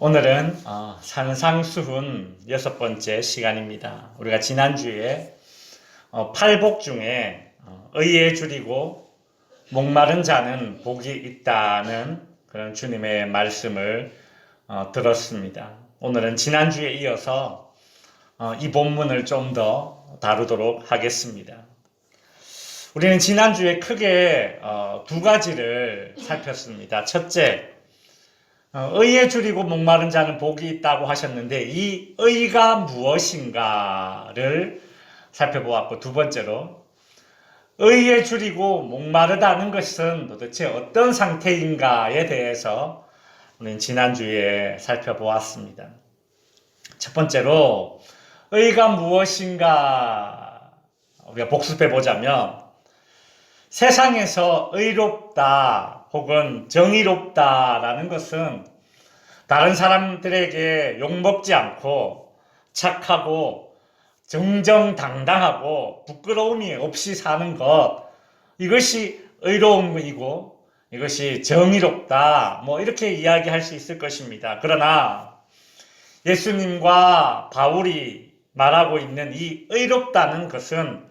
오늘은 산상수훈 6번째 시간입니다. 우리가 지난주에 팔복 중에 의에 줄이고 목마른 자는 복이 있다는 그런 주님의 말씀을 들었습니다. 오늘은 지난주에 이어서 이 본문을 좀 더 다루도록 하겠습니다. 우리는 지난주에 크게 두 가지를 살폈습니다. 첫째, 의에 줄이고 목마른 자는 복이 있다고 하셨는데 이 의가 무엇인가를 살펴보았고, 두 번째로 의에 줄이고 목마르다는 것은 도대체 어떤 상태인가에 대해서 우리는 지난주에 살펴보았습니다. 첫 번째로 의가 무엇인가 우리가 복습해 보자면, 세상에서 의롭다 혹은 정의롭다라는 것은 다른 사람들에게 욕먹지 않고 착하고 정정당당하고 부끄러움이 없이 사는 것, 이것이 의로움이고 이것이 정의롭다, 이렇게 이야기할 수 있을 것입니다. 그러나 예수님과 바울이 말하고 있는 이 의롭다는 것은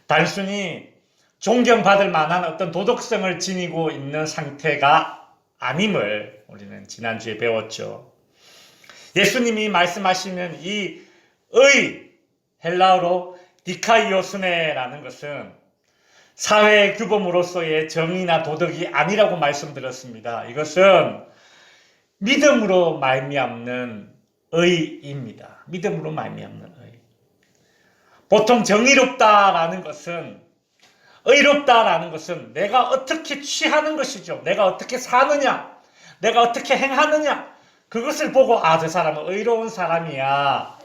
단순히 존경받을 만한 어떤 도덕성을 지니고 있는 상태가 아님을 우리는 지난주에 배웠죠. 예수님이 말씀하시는 이 의, 헬라어로 디카이오스네라는 것은 사회의 규범으로서의 정의나 도덕이 아니라고 말씀드렸습니다. 이것은 믿음으로 말미암는 의입니다. 믿음으로 말미암는 의. 보통 정의롭다라는 것은, 의롭다라는 것은 내가 어떻게 취하는 것이죠. 내가 어떻게 사느냐, 내가 어떻게 행하느냐, 그것을 보고 저 사람은 의로운 사람이야,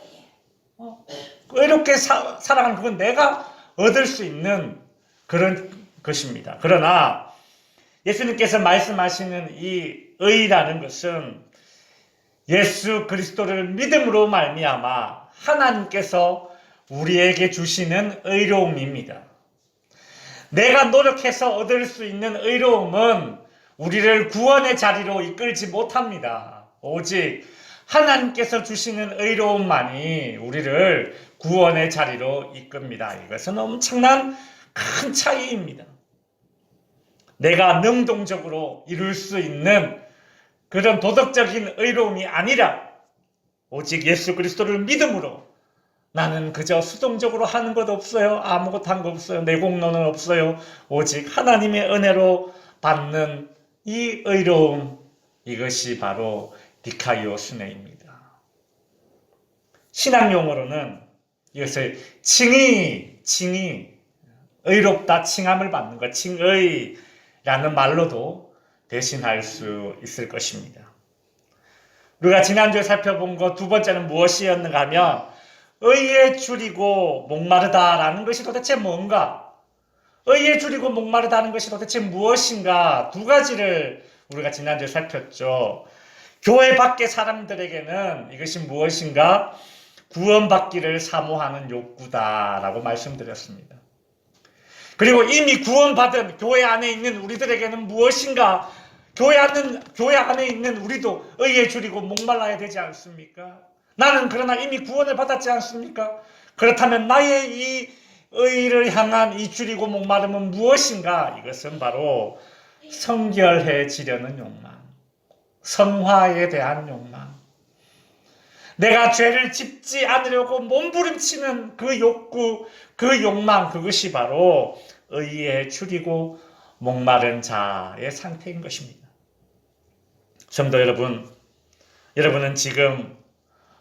의롭게 살아가는, 그건 내가 얻을 수 있는 그런 것입니다. 그러나 예수님께서 말씀하시는 이 의라는 것은 예수 그리스도를 믿음으로 말미암아 하나님께서 우리에게 주시는 의로움입니다. 내가 노력해서 얻을 수 있는 의로움은 우리를 구원의 자리로 이끌지 못합니다. 오직 하나님께서 주시는 의로움만이 우리를 구원의 자리로 이끕니다. 이것은 엄청난 큰 차이입니다. 내가 능동적으로 이룰 수 있는 그런 도덕적인 의로움이 아니라 오직 예수 그리스도를 믿음으로, 나는 그저 수동적으로 하는 것 없어요, 아무것도 한 거 없어요, 내 공로는 없어요, 오직 하나님의 은혜로 받는 이 의로움, 이것이 바로 디카이오스네입니다. 신학 용어로는 이것을 칭의, 의롭다, 칭함을 받는 것, 칭의라는 말로도 대신할 수 있을 것입니다. 우리가 지난주에 살펴본 것 두 번째는 무엇이었는가 하면, 의에 줄이고 목마르다라는 것이 도대체 뭔가, 의에 줄이고 목마르다는 것이 도대체 무엇인가, 두 가지를 우리가 지난주에 살폈죠. 교회 밖의 사람들에게는 이것이 무엇인가, 구원받기를 사모하는 욕구다라고 말씀드렸습니다. 그리고 이미 구원받은 교회 안에 있는 우리들에게는 무엇인가, 교회 안에 있는 우리도 의에 줄이고 목말라야 되지 않습니까? 나는 그러나 이미 구원을 받았지 않습니까? 그렇다면 나의 이 의를 향한 이 줄이고 목마름은 무엇인가? 이것은 바로 성결해지려는 욕망, 성화에 대한 욕망, 내가 죄를 짓지 않으려고 몸부림치는 그 욕구, 그 욕망, 그것이 바로 의에 줄이고 목마른 자의 상태인 것입니다. 성도 여러분, 여러분은 지금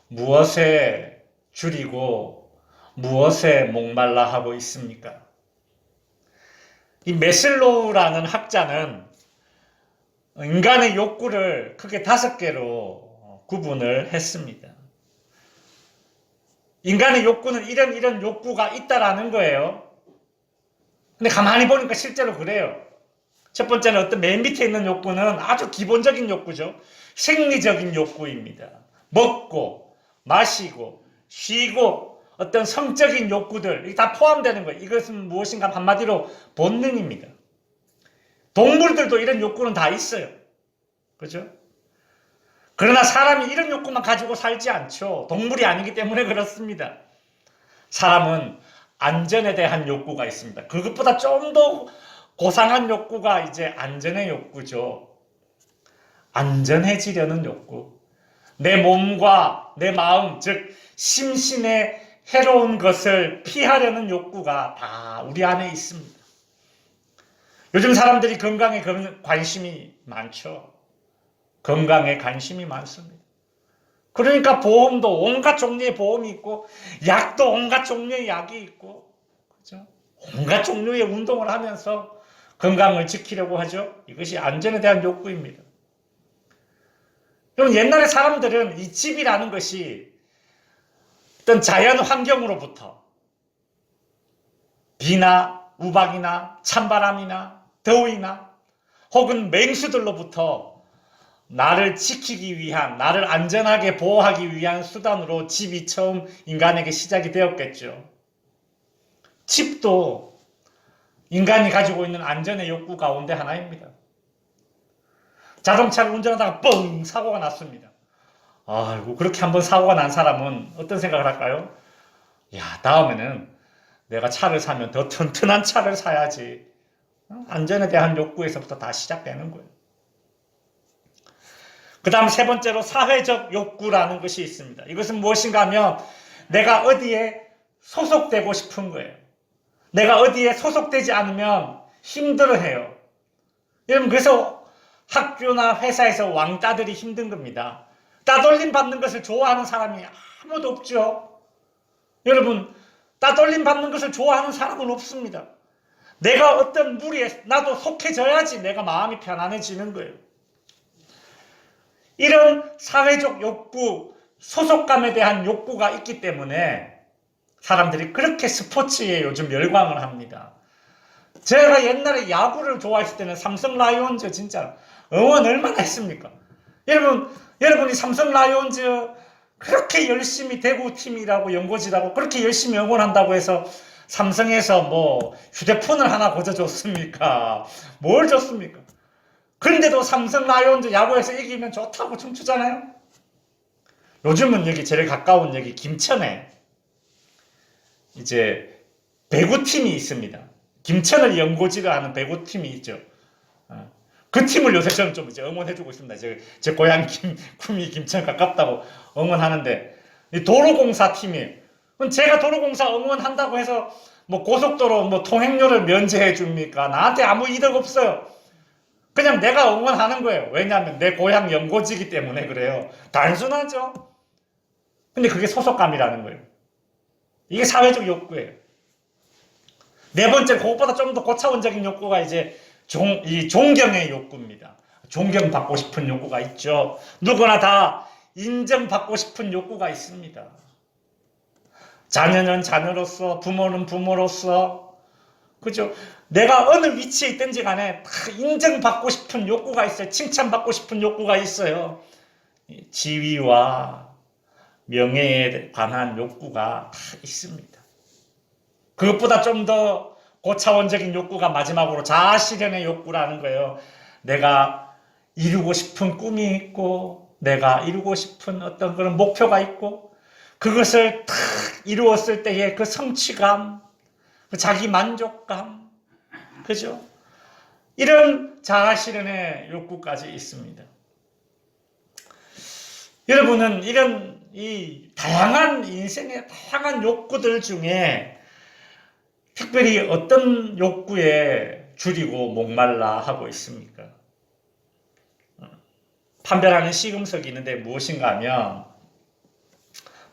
무엇에 줄이고 무엇에 목말라 하고 있습니까? 이 메슬로우라는 학자는 인간의 욕구를 크게 5개로 구분을 했습니다. 인간의 욕구는 이런 욕구가 있다라는 거예요. 근데 가만히 보니까 실제로 그래요. 첫 번째는 어떤 맨 밑에 있는 욕구는 아주 기본적인 욕구죠. 생리적인 욕구입니다. 먹고 마시고 쉬고 어떤 성적인 욕구들, 이게 다 포함되는 거예요. 이것은 무엇인가, 한마디로 본능입니다. 동물들도 이런 욕구는 다 있어요. 그렇죠? 그러나 사람이 이런 욕구만 가지고 살지 않죠. 동물이 아니기 때문에 그렇습니다. 사람은 안전에 대한 욕구가 있습니다. 그것보다 좀 더 고상한 욕구가 이제 안전의 욕구죠. 안전해지려는 욕구. 내 몸과 내 마음, 즉 심신에 해로운 것을 피하려는 욕구가 다 우리 안에 있습니다. 요즘 사람들이 건강에 관심이 많죠. 건강에 관심이 많습니다. 그러니까 보험도 온갖 종류의 보험이 있고 약도 온갖 종류의 약이 있고 그렇죠? 온갖 종류의 운동을 하면서 건강을 지키려고 하죠. 이것이 안전에 대한 욕구입니다. 그럼 옛날에 사람들은 이 집이라는 것이 어떤 자연 환경으로부터 비나 우박이나 찬바람이나 더위나 혹은 맹수들로부터 나를 지키기 위한, 나를 안전하게 보호하기 위한 수단으로 집이 처음 인간에게 시작이 되었겠죠. 집도 인간이 가지고 있는 안전의 욕구 가운데 하나입니다. 자동차를 운전하다가 뻥 사고가 났습니다. 아이고, 그렇게 한번 사고가 난 사람은 어떤 생각을 할까요? 야, 다음에는 내가 차를 사면 더 튼튼한 차를 사야지. 안전에 대한 욕구에서부터 다 시작되는 거예요. 그 다음 세 번째로 사회적 욕구라는 것이 있습니다. 이것은 무엇인가 하면 내가 어디에 소속되고 싶은 거예요. 내가 어디에 소속되지 않으면 힘들어해요. 여러분, 그래서 학교나 회사에서 왕따들이 힘든 겁니다. 따돌림 받는 것을 좋아하는 사람이 아무도 없죠. 여러분, 따돌림 받는 것을 좋아하는 사람은 없습니다. 내가 어떤 무리에 나도 속해져야지 내가 마음이 편안해지는 거예요. 이런 사회적 욕구, 소속감에 대한 욕구가 있기 때문에 사람들이 그렇게 스포츠에 요즘 열광을 합니다. 제가 옛날에 야구를 좋아했을 때는 삼성 라이온즈 진짜 응원 얼마나 했습니까? 여러분이 삼성 라이온즈 그렇게 열심히 대구팀이라고 연고지라고 그렇게 열심히 응원한다고 해서 삼성에서 뭐 휴대폰을 하나 고쳐줬습니까? 뭘 줬습니까? 그런데도 삼성 라이온즈 야구에서 이기면 좋다고 춤추잖아요. 요즘은 여기 제일 가까운 여기 김천에 이제 배구팀이 있습니다. 김천을 연고지로 하는 배구팀이 있죠. 그 팀을 요새 저는 좀 이제 응원해주고 있습니다. 제 고향 구미 김천 가깝다고 응원하는데 이 도로공사 팀이 제가 도로공사 응원한다고 해서 뭐 고속도로 뭐 통행료를 면제해 줍니까? 나한테 아무 이득 없어요. 그냥 내가 응원하는 거예요. 왜냐하면 내 고향 연고지기 때문에 그래요. 단순하죠. 근데 그게 소속감이라는 거예요. 이게 사회적 욕구예요. 네 번째, 그것보다 좀 더 고차원적인 욕구가 이제 이 존경의 욕구입니다. 존경받고 싶은 욕구가 있죠. 누구나 다 인정받고 싶은 욕구가 있습니다. 자녀는 자녀로서, 부모는 부모로서, 그죠? 내가 어느 위치에 있든지 간에 다 인정받고 싶은 욕구가 있어요. 칭찬받고 싶은 욕구가 있어요. 지위와 명예에 관한 욕구가 다 있습니다. 그것보다 좀 더 고차원적인 욕구가 마지막으로 자아실현의 욕구라는 거예요. 내가 이루고 싶은 꿈이 있고 내가 이루고 싶은 어떤 그런 목표가 있고 그것을 탁 이루었을 때의 그 성취감, 그 자기 만족감, 그죠? 이런 자아실현의 욕구까지 있습니다. 여러분은 이런 이 다양한 인생의 다양한 욕구들 중에 특별히 어떤 욕구에 줄이고 목말라 하고 있습니까? 판별하는 시금석이 있는데 무엇인가 하면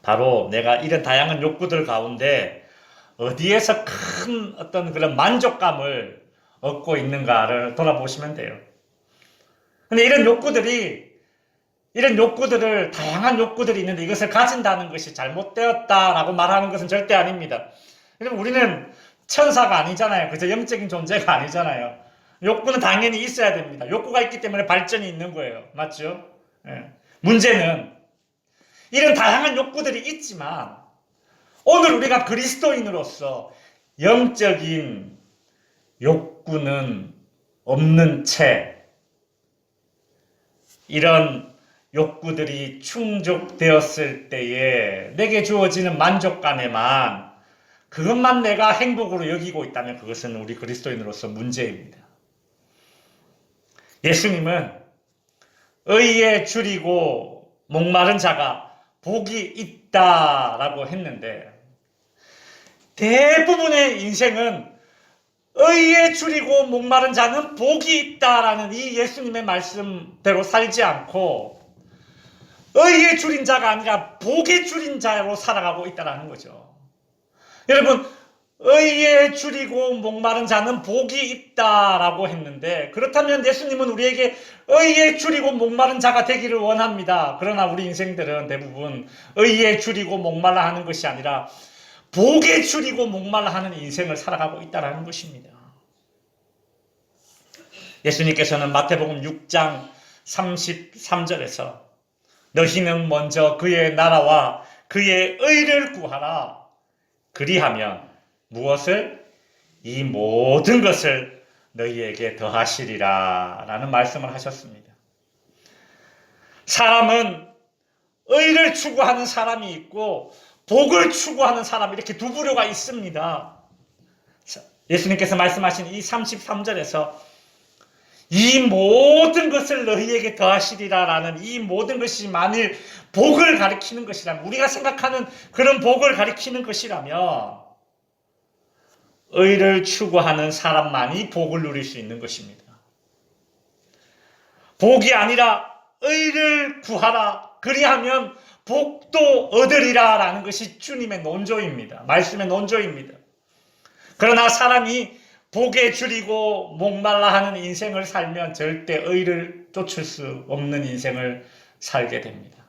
바로 내가 이런 다양한 욕구들 가운데 어디에서 큰 어떤 그런 만족감을 얻고 있는가를 돌아보시면 돼요. 근데 이런 욕구들을 다양한 욕구들이 있는데 이것을 가진다는 것이 잘못되었다라고 말하는 것은 절대 아닙니다. 왜냐면 우리는 천사가 아니잖아요. 그저 영적인 존재가 아니잖아요. 욕구는 당연히 있어야 됩니다. 욕구가 있기 때문에 발전이 있는 거예요. 맞죠? 예. 문제는 이런 다양한 욕구들이 있지만 오늘 우리가 그리스도인으로서 영적인 욕구는 없는 채 이런 욕구들이 충족되었을 때에 내게 주어지는 만족감에만 그것만 내가 행복으로 여기고 있다면 그것은 우리 그리스도인으로서 문제입니다. 예수님은 의에 줄이고 목마른 자가 복이 있다라고 했는데 대부분의 인생은 의에 줄이고 목마른 자는 복이 있다라는 이 예수님의 말씀대로 살지 않고 의에 줄인 자가 아니라 복에 줄인 자로 살아가고 있다는 거죠. 여러분, 의에 줄이고 목마른 자는 복이 있다라고 했는데 그렇다면 예수님은 우리에게 의에 줄이고 목마른 자가 되기를 원합니다. 그러나 우리 인생들은 대부분 의에 줄이고 목말라 하는 것이 아니라 복에 줄이고 목말라 하는 인생을 살아가고 있다는 것입니다. 예수님께서는 마태복음 6장 33절에서 너희는 먼저 그의 나라와 그의 의를 구하라. 그리하면 무엇을? 이 모든 것을 너희에게 더하시리라 라는 말씀을 하셨습니다. 사람은 의를 추구하는 사람이 있고 복을 추구하는 사람, 이렇게 두 부류가 있습니다. 예수님께서 말씀하신 이 33절에서 이 모든 것을 너희에게 더하시리라 라는 이 모든 것이 만일 복을 가리키는 것이라면, 우리가 생각하는 그런 복을 가리키는 것이라면 의를 추구하는 사람만이 복을 누릴 수 있는 것입니다. 복이 아니라 의를 구하라. 그리하면 복도 얻으리라 라는 것이 주님의 논조입니다. 말씀의 논조입니다. 그러나 사람이 복에 줄이고 목말라 하는 인생을 살면 절대 의를 쫓을 수 없는 인생을 살게 됩니다.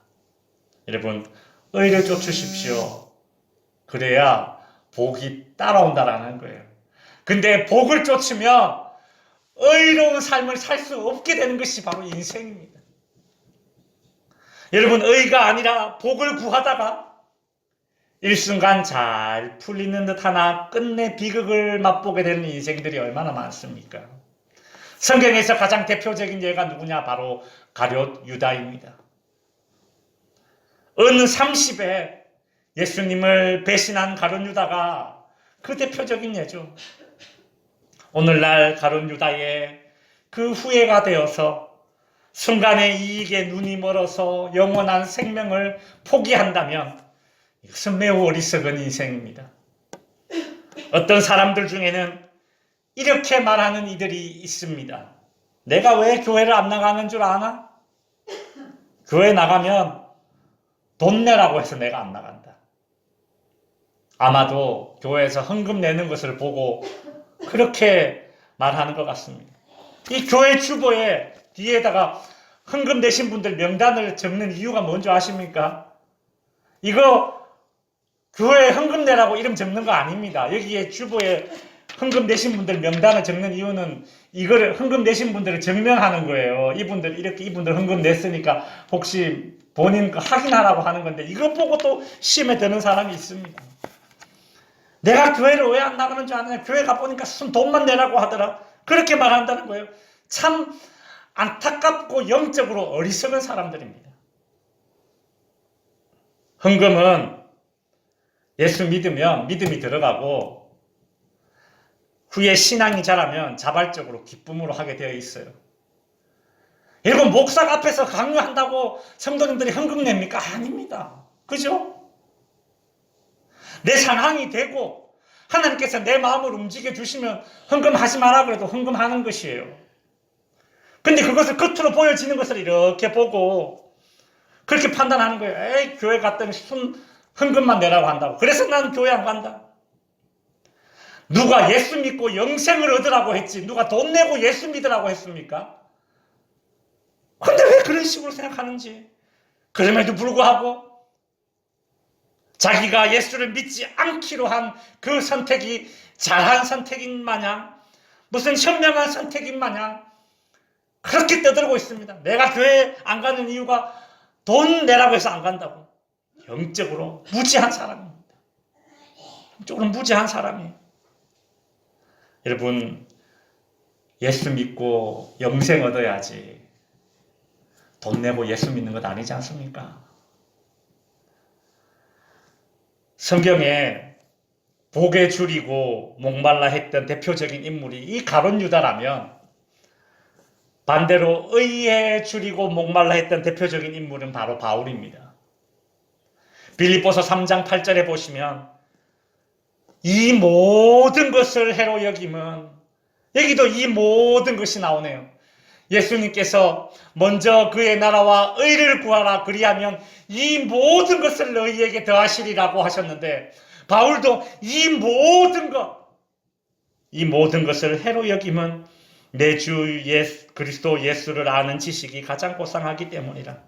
여러분, 의를 쫓으십시오. 그래야 복이 따라온다라는 거예요. 근데 복을 쫓으면 의로운 삶을 살 수 없게 되는 것이 바로 인생입니다. 여러분, 의가 아니라 복을 구하다가 일순간 잘 풀리는 듯 하나 끝내 비극을 맛보게 되는 인생들이 얼마나 많습니까? 성경에서 가장 대표적인 예가 누구냐? 바로 가룟 유다입니다. 은 30에 예수님을 배신한 가룟 유다가 그 대표적인 예죠. 오늘날 가룟 유다의 그 후예가 되어서 순간의 이익에 눈이 멀어서 영원한 생명을 포기한다면 이것은 매우 어리석은 인생입니다. 어떤 사람들 중에는 이렇게 말하는 이들이 있습니다. 내가 왜 교회를 안 나가는 줄 아나? 교회 나가면 돈 내라고 해서 내가 안 나간다. 아마도 교회에서 헌금 내는 것을 보고 그렇게 말하는 것 같습니다. 이 교회 주보에 뒤에다가 헌금 내신 분들 명단을 적는 이유가 뭔지 아십니까? 이거 교회에 헌금 내라고 이름 적는 거 아닙니다. 여기에 주보에 헌금 내신 분들 명단을 적는 이유는 이거를 헌금 내신 분들을 증명하는 거예요. 이분들 헌금 냈으니까 혹시 본인 거 확인하라고 하는 건데 이거 보고 또 시험에 드는 사람이 있습니다. 내가 교회를 왜 안 나가는 줄 아느냐? 교회 가보니까 돈만 내라고 하더라. 그렇게 말한다는 거예요. 참 안타깝고 영적으로 어리석은 사람들입니다. 헌금은 예수 믿으면 믿음이 들어가고 후에 신앙이 자라면 자발적으로 기쁨으로 하게 되어 있어요. 여러분, 목사가 앞에서 강요한다고 성도님들이 헌금 냅니까? 아닙니다. 그죠? 내 상황이 되고 하나님께서 내 마음을 움직여 주시면 헌금하지 마라 그래도 헌금하는 것이에요. 근데 그것을 겉으로 보여지는 것을 이렇게 보고 그렇게 판단하는 거예요. 에이, 교회 갔더니 헌금만 내라고 한다고. 그래서 난 교회 안 간다. 누가 예수 믿고 영생을 얻으라고 했지 누가 돈 내고 예수 믿으라고 했습니까? 근데 왜 그런 식으로 생각하는지. 그럼에도 불구하고 자기가 예수를 믿지 않기로 한 그 선택이 잘한 선택인 마냥, 무슨 현명한 선택인 마냥 그렇게 떠들고 있습니다. 내가 교회 안 가는 이유가 돈 내라고 해서 안 간다고. 영적으로 무지한 사람입니다. 영적으로 무지한 사람이에요. 여러분, 예수 믿고 영생 얻어야지 돈 내고 예수 믿는 것 아니지 않습니까? 성경에 복에 줄이고 목말라 했던 대표적인 인물이 이 가룟 유다라면, 반대로 의에 줄이고 목말라 했던 대표적인 인물은 바로 바울입니다. 빌립보서 3장 8절에 보시면 이 모든 것을 해로 여김은, 여기도 이 모든 것이 나오네요. 예수님께서 먼저 그의 나라와 의를 구하라, 그리하면 이 모든 것을 너희에게 더하시리라고 하셨는데, 바울도 이 모든 것을 해로 여김은 내 주 그리스도 예수를 아는 지식이 가장 고상하기 때문이라.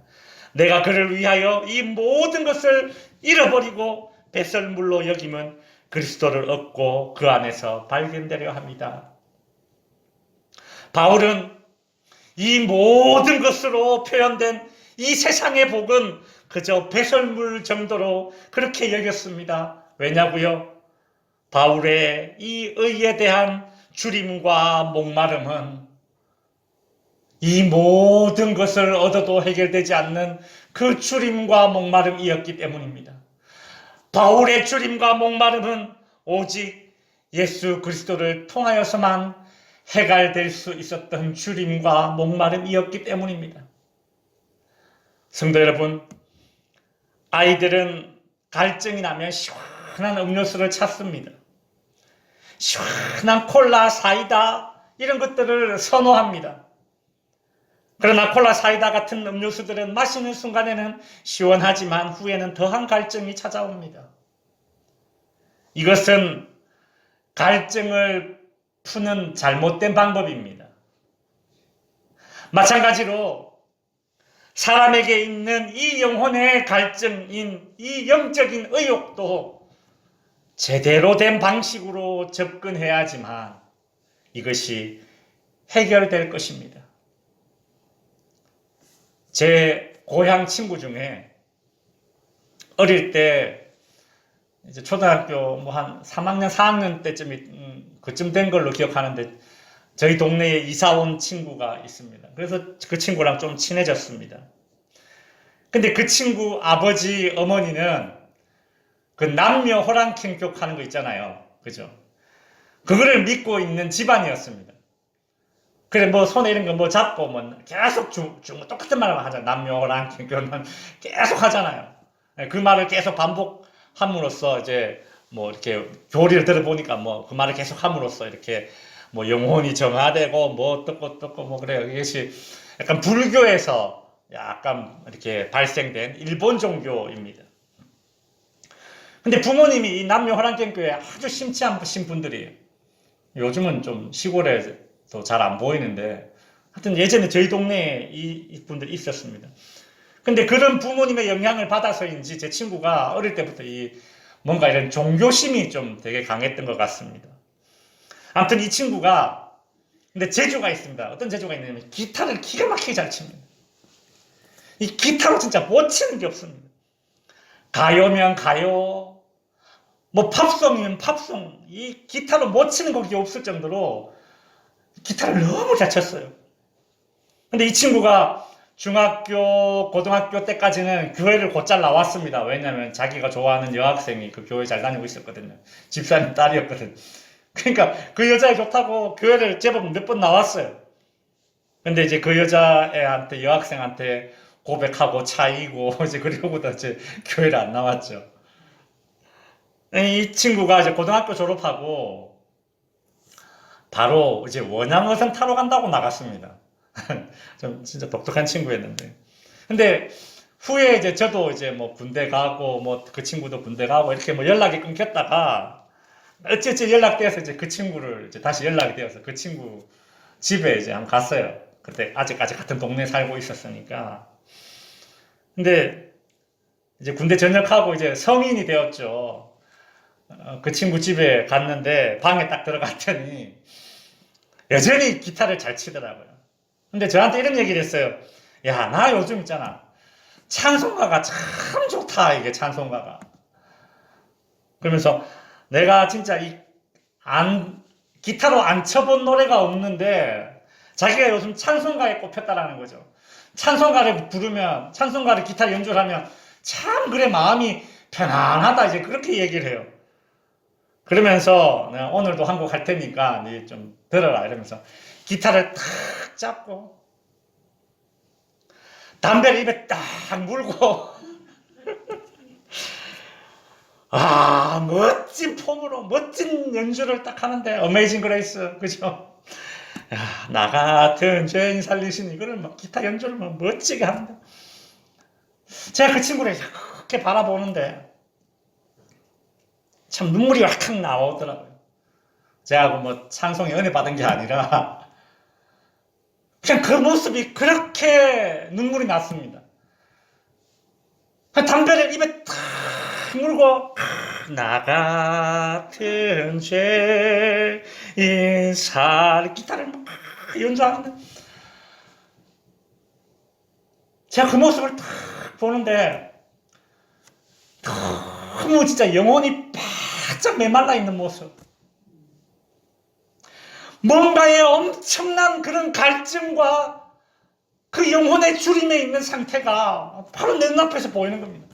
내가 그를 위하여 이 모든 것을 잃어버리고 배설물로 여김은 그리스도를 얻고 그 안에서 발견되려 합니다. 바울은 이 모든 것으로 표현된 이 세상의 복은 그저 배설물 정도로 그렇게 여겼습니다. 왜냐고요? 바울의 이 의에 대한 줄임과 목마름은 이 모든 것을 얻어도 해결되지 않는 그 줄임과 목마름이었기 때문입니다. 바울의 줄임과 목마름은 오직 예수 그리스도를 통하여서만 해결될 수 있었던 줄임과 목마름이었기 때문입니다. 성도 여러분, 아이들은 갈증이 나면 시원한 음료수를 찾습니다. 시원한 콜라, 사이다 이런 것들을 선호합니다. 그러나 콜라, 사이다 같은 음료수들은 마시는 순간에는 시원하지만 후에는 더한 갈증이 찾아옵니다. 이것은 갈증을 푸는 잘못된 방법입니다. 마찬가지로 사람에게 있는 이 영혼의 갈증인 이 영적인 의욕도 제대로 된 방식으로 접근해야지만 이것이 해결될 것입니다. 제 고향 친구 중에 어릴 때 이제 초등학교 한 3학년, 4학년 때쯤 그쯤 된 걸로 기억하는데, 저희 동네에 이사 온 친구가 있습니다. 그래서 그 친구랑 좀 친해졌습니다. 근데 그 친구 아버지, 어머니는 그 남녀 호랑캔격 하는 거 있잖아요. 그죠? 그거를 믿고 있는 집안이었습니다. 그래, 손에 이런 거 잡고, 계속 똑같은 말만 하잖아요. 남녀 호랑캔격은 계속 하잖아요. 그 말을 계속 반복함으로써 이제 이렇게 교리를 들어보니까 그 말을 계속 함으로써 이렇게 영혼이 정화되고 어떻고 그래요. 이것이 약간 불교에서 약간 이렇게 발생된 일본 종교입니다. 근데 부모님이 이 남녀 호랑캔교에 아주 심취하신 분들이에요. 요즘은 좀 시골에도 잘 안 보이는데, 하여튼 예전에 저희 동네에 이 분들이 있었습니다. 근데 그런 부모님의 영향을 받아서인지 제 친구가 어릴 때부터 뭔가 이런 종교심이 좀 되게 강했던 것 같습니다. 아무튼 이 친구가, 근데 재주가 있습니다. 어떤 재주가 있냐면 기타를 기가 막히게 잘 칩니다. 이 기타로 진짜 못 치는 게 없습니다. 가요면 가요, 팝송이면 팝송, 이 기타로 못 치는 곡이 없을 정도로 기타를 너무 잘 쳤어요. 근데 이 친구가 중학교, 고등학교 때까지는 교회를 곧잘 나왔습니다. 왜냐면 자기가 좋아하는 여학생이 그 교회 잘 다니고 있었거든요. 집사님 딸이었거든. 그러니까 그 여자애 좋다고 교회를 제법 몇 번 나왔어요. 근데 이제 그 여자애한테, 여학생한테 고백하고 차이고, 이제 그리고부터 이제 교회를 안 나왔죠. 이 친구가 이제 고등학교 졸업하고 바로 이제 원양어선 타러 간다고 나갔습니다. 좀 진짜 독특한 친구였는데. 근데 후에 이제 저도 이제 군대 가고 그 친구도 군대 가고 이렇게 연락이 끊겼다가 어찌어찌 연락되어서 이제 그 친구를 이제 다시 연락이 되어서 그 친구 집에 이제 한번 갔어요. 그때 아직까지 같은 동네에 살고 있었으니까. 근데 이제 군대 전역하고 이제 성인이 되었죠. 그 친구 집에 갔는데 방에 딱 들어갔더니 여전히 기타를 잘 치더라고요. 근데 저한테 이런 얘기를 했어요. 야, 나 요즘 있잖아, 찬송가가 참 좋다, 이게 찬송가가. 그러면서 내가 진짜 기타로 안 쳐본 노래가 없는데 자기가 요즘 찬송가에 꼽혔다라는 거죠. 찬송가를 부르면, 찬송가를 기타 연주를 하면 참 그래 마음이 편안하다 이제 그렇게 얘기를 해요. 그러면서 내가 오늘도 한 곡 할 테니까 네 좀 들어라 이러면서 기타를 탁 잡고 담배를 입에 딱 물고 아 멋진 폼으로 멋진 연주를 딱 하는데 어메이징 그레이스 그죠? 야, 나 같은 죄인 살리신 이거를 막 기타 연주를 막 멋지게 하는데 제가 그 친구를 이렇게 바라보는데 참 눈물이 확 나오더라고요. 제가 뭐 찬송에 은혜 받은 게 아니라 그냥 그 모습이 그렇게 눈물이 났습니다. 담배를 입에 탁 물고 나 같은 죄인 기타를 막 연주하는데 제가 그 모습을 탁 보는데 너무 진짜 영혼이 바짝 메말라 있는 모습, 뭔가의 엄청난 그런 갈증과 그 영혼의 주림에 있는 상태가 바로 내 눈앞에서 보이는 겁니다.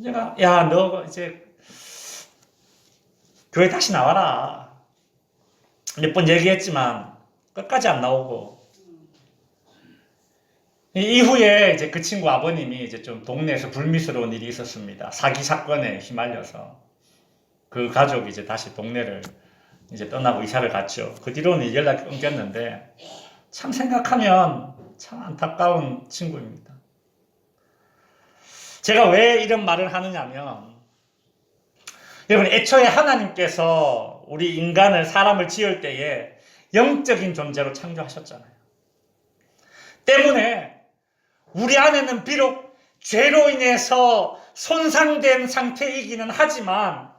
제가 야 너 이제 교회 다시 나와라 몇 번 얘기했지만 끝까지 안 나오고 이후에 이제 그 친구 아버님이 이제 좀 동네에서 불미스러운 일이 있었습니다. 사기 사건에 휘말려서 그 가족이 이제 다시 동네를 이제 떠나고 이사를 갔죠. 그 뒤로는 연락이 끊겼는데 참 생각하면 참 안타까운 친구입니다. 제가 왜 이런 말을 하느냐면 여러분 애초에 하나님께서 우리 인간을 사람을 지을 때에 영적인 존재로 창조하셨잖아요. 때문에 우리 안에는 비록 죄로 인해서 손상된 상태이기는 하지만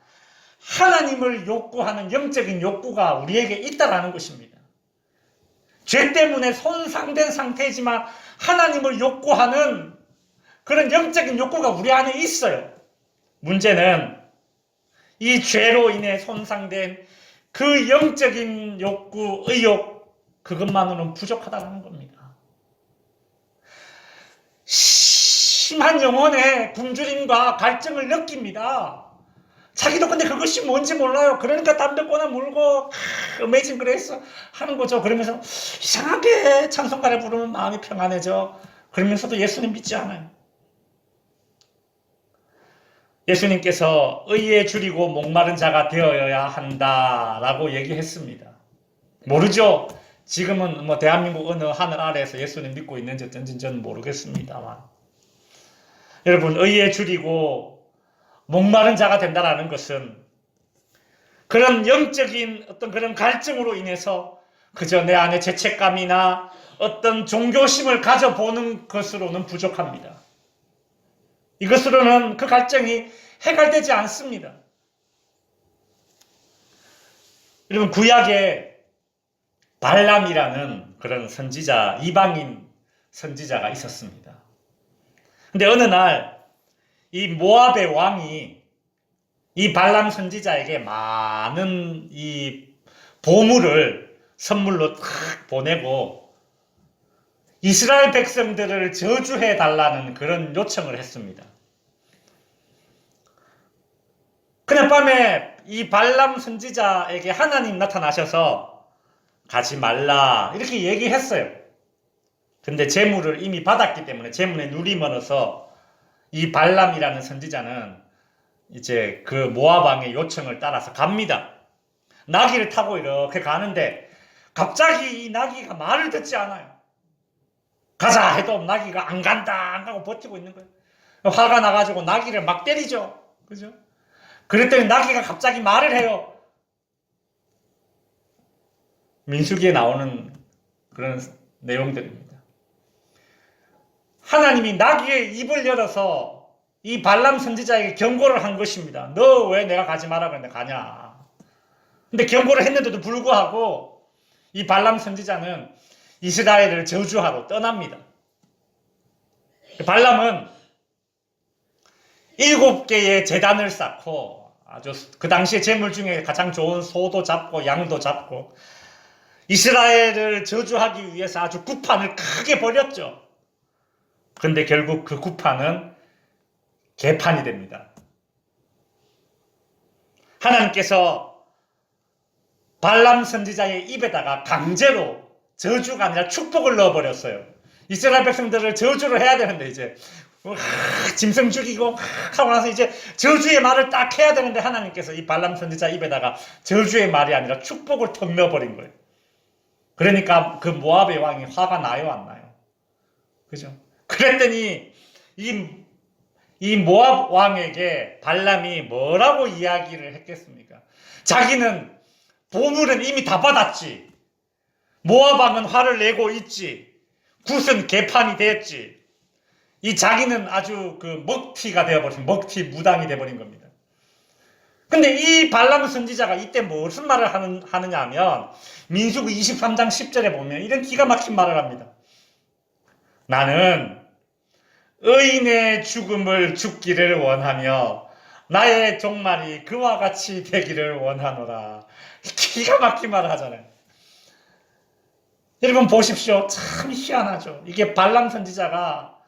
하나님을 욕구하는 영적인 욕구가 우리에게 있다라는 것입니다. 죄 때문에 손상된 상태이지만 하나님을 욕구하는 그런 영적인 욕구가 우리 안에 있어요. 문제는 이 죄로 인해 손상된 그 영적인 욕구, 의욕, 그것만으로는 부족하다는 겁니다. 심한 영혼의 굶주림과 갈증을 느낍니다. 자기도 근데 그것이 뭔지 몰라요. 그러니까 담배 꺼내 물고 어메이징 그레이스 하는 거죠. 그러면서 이상하게 찬송가를 부르면 마음이 평안해져. 그러면서도 예수님 믿지 않아요. 예수님께서 의에 줄이고 목마른 자가 되어야 한다라고 얘기했습니다. 모르죠. 지금은 뭐 대한민국 어느 하늘 아래에서 예수님 믿고 있는지 어쩐지 저는 모르겠습니다만 여러분 의에 줄이고 목마른 자가 된다라는 것은 그런 영적인 어떤 그런 갈증으로 인해서 그저 내 안에 죄책감이나 어떤 종교심을 가져보는 것으로는 부족합니다. 이것으로는 그 갈증이 해결되지 않습니다. 여러분 구약에 발람이라는 그런 선지자, 이방인 선지자가 있었습니다. 근데 어느 날 이 모압의 왕이 이 발람 선지자에게 많은 이 보물을 선물로 탁 보내고 이스라엘 백성들을 저주해 달라는 그런 요청을 했습니다. 그날 밤에 이 발람 선지자에게 하나님 나타나셔서 가지 말라 이렇게 얘기했어요. 근데 재물을 이미 받았기 때문에 재물에 눈이 멀어서 이 발람이라는 선지자는 이제 그 모압 왕의 요청을 따라서 갑니다. 나귀를 타고 이렇게 가는데 갑자기 이 나귀가 말을 듣지 않아요. 가자 해도 나귀가 안 간다 안 가고 버티고 있는 거예요. 화가 나가지고 나귀를 막 때리죠. 그죠? 그랬더니 나귀가 갑자기 말을 해요. 민수기에 나오는 그런 내용들입니다. 하나님이 나귀의 입을 열어서 이 발람 선지자에게 경고를 한 것입니다. 너 왜 내가 가지 마라 그랬는데 가냐. 근데 경고를 했는데도 불구하고 이 발람 선지자는 이스라엘을 저주하러 떠납니다. 발람은 7개의 제단을 쌓고 아주 그 당시에 재물 중에 가장 좋은 소도 잡고 양도 잡고 이스라엘을 저주하기 위해서 아주 구판을 크게 벌였죠. 그런데 결국 그 구판은 개판이 됩니다. 하나님께서 발람 선지자의 입에다가 강제로 저주가 아니라 축복을 넣어버렸어요. 이스라엘 백성들을 저주를 해야 되는데 이제 짐승 죽이고 하고 나서 이제 저주의 말을 딱 해야 되는데 하나님께서 이 발람 선지자 입에다가 저주의 말이 아니라 축복을 턱 넣어버린 거예요. 그러니까 그 모압의 왕이 화가 나요, 안 나요? 그죠? 그랬더니 이 모압 왕에게 발람이 뭐라고 이야기를 했겠습니까? 자기는 보물은 이미 다 받았지. 모압 왕은 화를 내고 있지. 굿은 개판이 됐지. 이 자기는 아주 그 먹튀가 되어버린, 먹튀 무당이 되어버린 겁니다. 근데 이 발람 선지자가 이때 무슨 말을 하느냐 하면 민수기 23장 10절에 보면 이런 기가 막힌 말을 합니다. 나는 의인의 죽음을 죽기를 원하며 나의 종말이 그와 같이 되기를 원하노라. 기가 막힌 말을 하잖아요. 여러분 보십시오. 참 희한하죠. 이게 발람 선지자가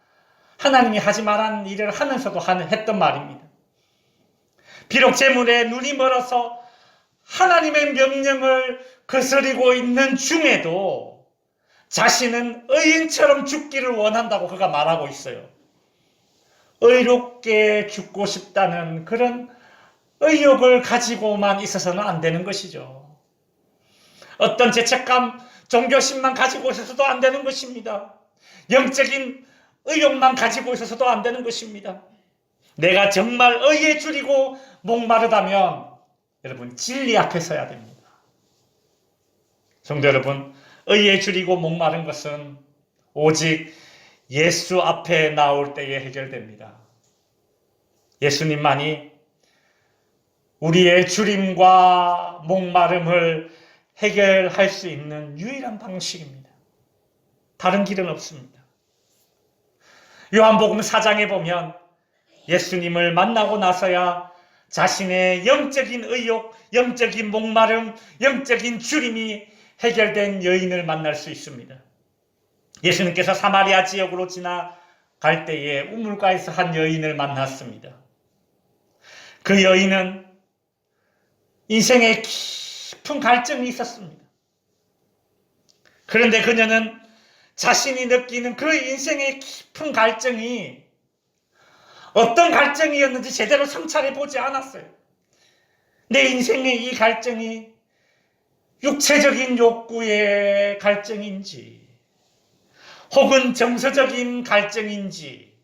하나님이 하지 말라는 일을 하면서도 했던 말입니다. 비록 재물에 눈이 멀어서 하나님의 명령을 거스리고 있는 중에도 자신은 의인처럼 죽기를 원한다고 그가 말하고 있어요. 의롭게 죽고 싶다는 그런 의욕을 가지고만 있어서는 안 되는 것이죠. 어떤 죄책감, 종교심만 가지고 있어서도 안 되는 것입니다. 영적인 의욕만 가지고 있어서도 안 되는 것입니다. 내가 정말 의에 줄이고 목마르다면 여러분 진리 앞에 서야 됩니다. 성도 여러분, 의에 줄이고 목마른 것은 오직 예수 앞에 나올 때에 해결됩니다. 예수님만이 우리의 줄임과 목마름을 해결할 수 있는 유일한 방식입니다. 다른 길은 없습니다. 요한복음 4장에 보면 예수님을 만나고 나서야 자신의 영적인 의욕, 영적인 목마름, 영적인 줄임이 해결된 여인을 만날 수 있습니다. 예수님께서 사마리아 지역으로 지나갈 때에 우물가에서 한 여인을 만났습니다. 그 여인은 인생에 깊은 갈증이 있었습니다. 그런데 그녀는 자신이 느끼는 그 인생의 깊은 갈증이 어떤 갈증이었는지 제대로 성찰해 보지 않았어요. 내 인생의 이 갈증이 육체적인 욕구의 갈증인지 혹은 정서적인 갈증인지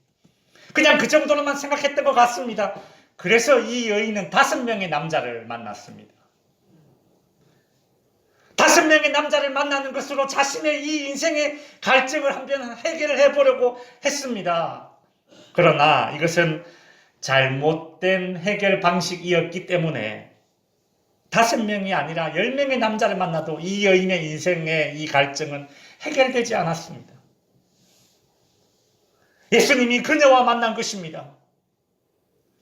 그냥 그 정도로만 생각했던 것 같습니다. 그래서 이 여인은 5명의 남자를 만났습니다. 5명의 남자를 만나는 것으로 자신의 이 인생의 갈증을 한번 해결을 해보려고 했습니다. 그러나 이것은 잘못된 해결 방식이었기 때문에 5명이 아니라 10명의 남자를 만나도 이 여인의 인생의 이 갈증은 해결되지 않았습니다. 예수님이 그녀와 만난 것입니다.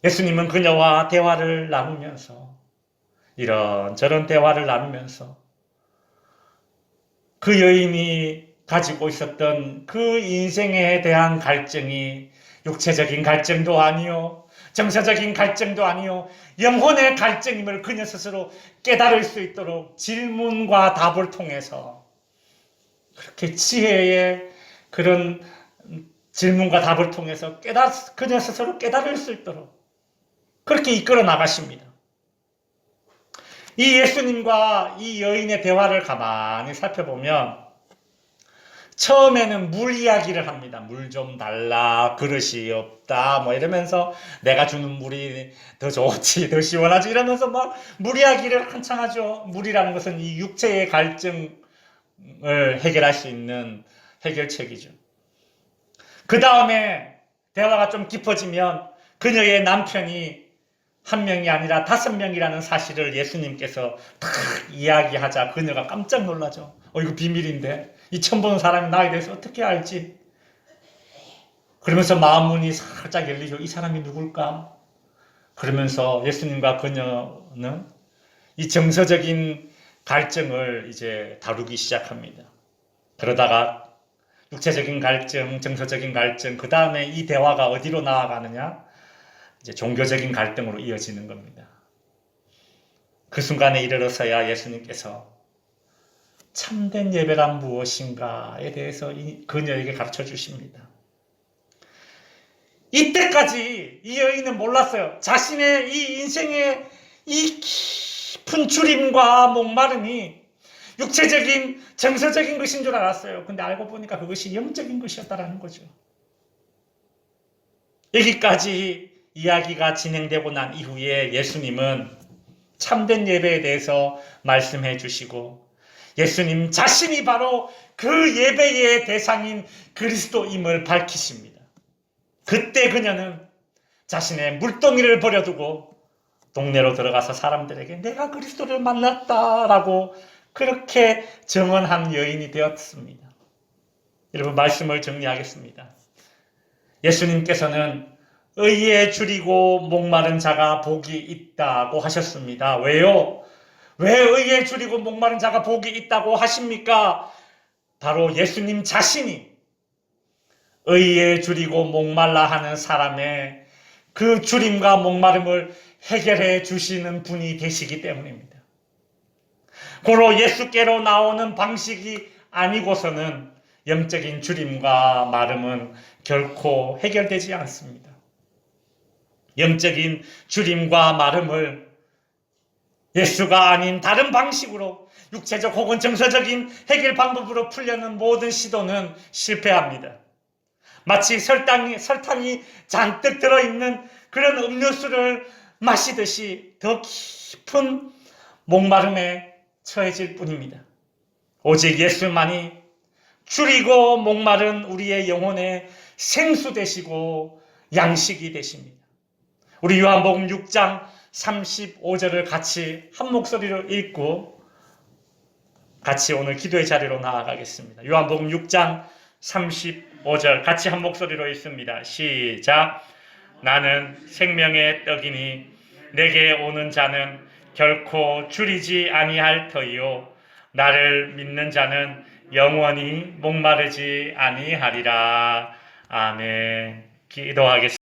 예수님은 그녀와 대화를 나누면서 이런저런 대화를 나누면서 그 여인이 가지고 있었던 그 인생에 대한 갈증이 육체적인 갈증도 아니요, 정서적인 갈증도 아니요, 영혼의 갈증임을 그녀 스스로 깨달을 수 있도록 질문과 답을 통해서 그렇게 지혜의 그런 질문과 답을 통해서 그녀 스스로 깨달을 수 있도록 그렇게 이끌어 나가십니다. 이 예수님과 이 여인의 대화를 가만히 살펴보면 처음에는 물 이야기를 합니다. 물 좀 달라, 그릇이 없다, 뭐 이러면서 내가 주는 물이 더 좋지, 더 시원하지 이러면서 막 물 이야기를 한창 하죠. 물이라는 것은 이 육체의 갈증을 해결할 수 있는 해결책이죠. 그 다음에 대화가 좀 깊어지면 그녀의 남편이 1명이 아니라 5명이라는 사실을 예수님께서 탁 이야기하자 그녀가 깜짝 놀라죠. 이거 비밀인데 이 처음 보는 사람이 나에 대해서 어떻게 알지? 그러면서 마음문이 살짝 열리죠. 이 사람이 누굴까? 그러면서 예수님과 그녀는 이 정서적인 갈증을 이제 다루기 시작합니다. 그러다가 육체적인 갈증, 정서적인 갈증, 그 다음에 이 대화가 어디로 나아가느냐? 이제 종교적인 갈등으로 이어지는 겁니다. 그 순간에 이르러서야 예수님께서 참된 예배란 무엇인가에 대해서 그녀에게 가르쳐 주십니다. 이때까지 이 여인은 몰랐어요. 자신의 이 인생의 이 깊은 주림과 목마름이 육체적인, 정서적인 것인 줄 알았어요. 근데 알고 보니까 그것이 영적인 것이었다라는 거죠. 여기까지 이야기가 진행되고 난 이후에 예수님은 참된 예배에 대해서 말씀해 주시고 예수님 자신이 바로 그 예배의 대상인 그리스도임을 밝히십니다. 그때 그녀는 자신의 물동이를 버려두고 동네로 들어가서 사람들에게 내가 그리스도를 만났다라고 그렇게 증언한 여인이 되었습니다. 여러분, 말씀을 정리하겠습니다. 예수님께서는 의에 줄이고 목마른 자가 복이 있다고 하셨습니다. 왜요? 왜 의에 줄이고 목마른 자가 복이 있다고 하십니까? 바로 예수님 자신이 의에 줄이고 목말라 하는 사람의 그 줄임과 목마름을 해결해 주시는 분이 되시기 때문입니다. 고로 예수께로 나오는 방식이 아니고서는 영적인 줄임과 마름은 결코 해결되지 않습니다. 영적인 줄임과 마름을 예수가 아닌 다른 방식으로 육체적 혹은 정서적인 해결 방법으로 풀려는 모든 시도는 실패합니다. 마치 설탕이 잔뜩 들어있는 그런 음료수를 마시듯이 더 깊은 목마름에 처해질 뿐입니다. 오직 예수만이 줄이고 목마른 우리의 영혼의 생수 되시고 양식이 되십니다. 우리 요한복음 6장 35절을 같이 한 목소리로 읽고 같이 오늘 기도의 자리로 나아가겠습니다. 요한복음 6장 35절 같이 한 목소리로 읽습니다. 시작. 나는 생명의 떡이니 내게 오는 자는 결코 줄이지 아니할 터이요 나를 믿는 자는 영원히 목마르지 아니하리라. 아멘. 기도하겠습니다.